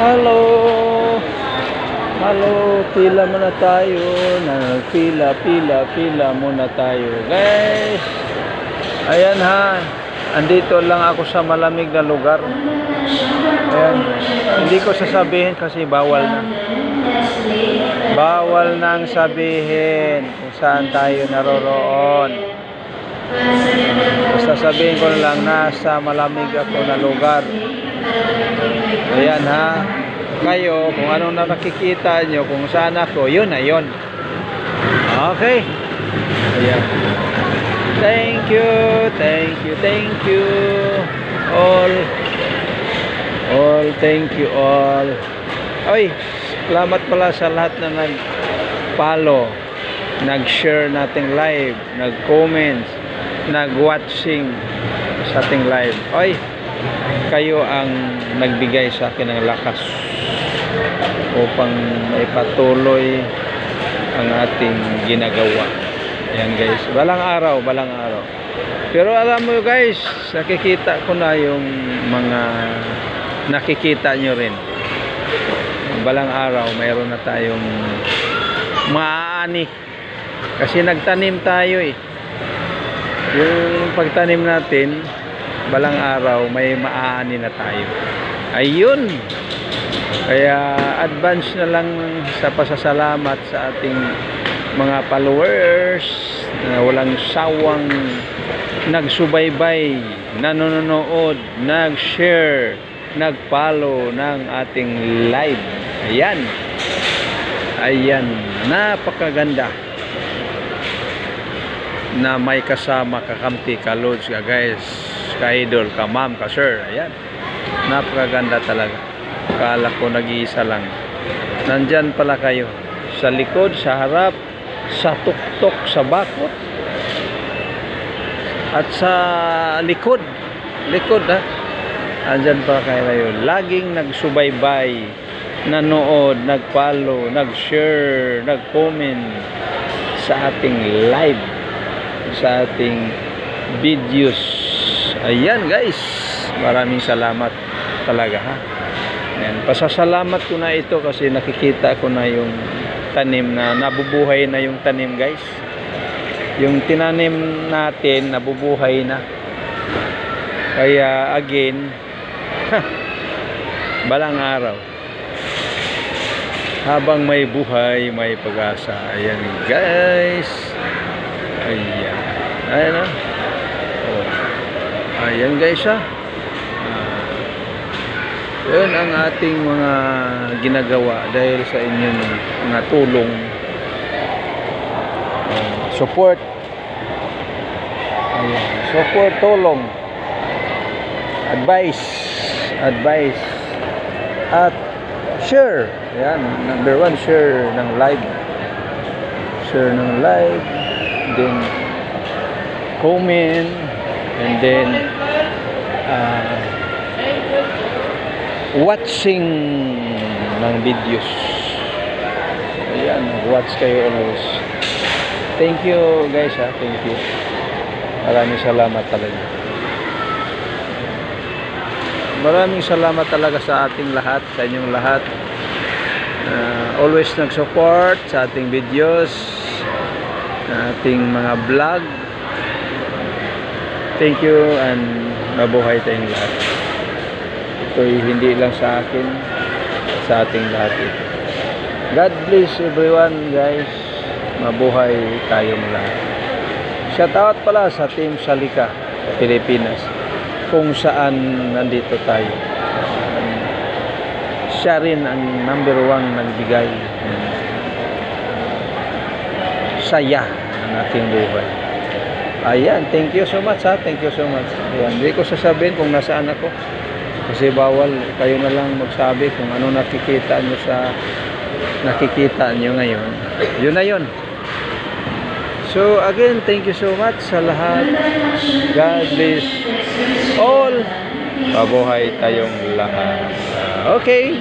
Hello. Hello, pila muna tayo. Pila muna tayo. Guys, ayan ha. Andito lang ako sa malamig na lugar. Ayan. Hindi ko sasabihin kasi bawal na. Bawal nang sabihin kung saan tayo naroroon. Basta sabihin ko lang nasa malamig ako na lugar. Ayan ha. Kayo, kung anong nakikita nyo, kung saan ako, yun na yun. Okay. Ayan. Thank you. All, thank you all. Oy, salamat pala sa lahat na nag-follow, nag-share nating live, nag-comment, nag-watching sa ating live. Oy, kayo ang nagbigay sa akin ng lakas upang ipatuloy ang ating ginagawa. Ayan guys, balang araw. Pero alam mo guys, nakikita ko na yung mga nakikita nyo rin. Balang araw, mayroon na tayong maaani. Kasi nagtanim tayo eh. Yung pagtanim natin, balang araw, may maaani na tayo. Ayun! Kaya advance na lang sa pasasalamat sa ating mga followers na walang sawang nagsubaybay, nanonood, nag-share, nag-follow ng ating live. Ayan, napakaganda na may kasama kakamti, ka-loads, ka guys, ka-idol, ka-ma'am, ka-sir. Ayan, napakaganda talaga. Akala ko nag-iisa lang. Nandyan pala kayo sa likod, sa harap, sa tuktok, sa bakot at sa likod ha. Nandyan pala kayo, laging nagsubaybay, nanood, nag-follow, nag-share, nag-comment sa ating live, sa ating videos. Ayan guys, maraming salamat talaga ha. Ayan, pasasalamat ko na ito kasi nakikita ko na yung tanim na nabubuhay na yung tanim guys. Yung tinanim natin nabubuhay na. Kaya again, balang araw. Habang may buhay, may pag-asa. Ayan guys. Ayan na. Ayan guys ha. Yun ang ating mga ginagawa dahil sa inyong mga tulong, support, tulong, advice at share. Yan, number 1, share ng live, then comment, and then watching ng videos. Ayan, watch kayo always. Thank you guys ha, thank you. Maraming salamat talaga. Maraming salamat talaga sa ating lahat, sa inyong lahat. Always nag-support sa ating videos, sa ating mga vlog. Thank you and mabuhay tayong lahat. Ito'y hindi lang sa akin, sa ating lahat ito. God bless everyone guys. Mabuhay tayong lahat. Shout out pala sa Team Salika, Pilipinas, kung saan nandito tayo. Siya rin ang number 1 nagbigay ng saya ng ating buhay. Ayan, thank you so much ha, thank you so much. Ayan, hindi ko sasabihin kung nasaan ako. Kasi bawal, kayo na lang magsabi kung ano nakikita nyo ngayon. Yun na yun. So again, thank you so much sa lahat. God bless all. Mabuhay tayong lahat. Okay.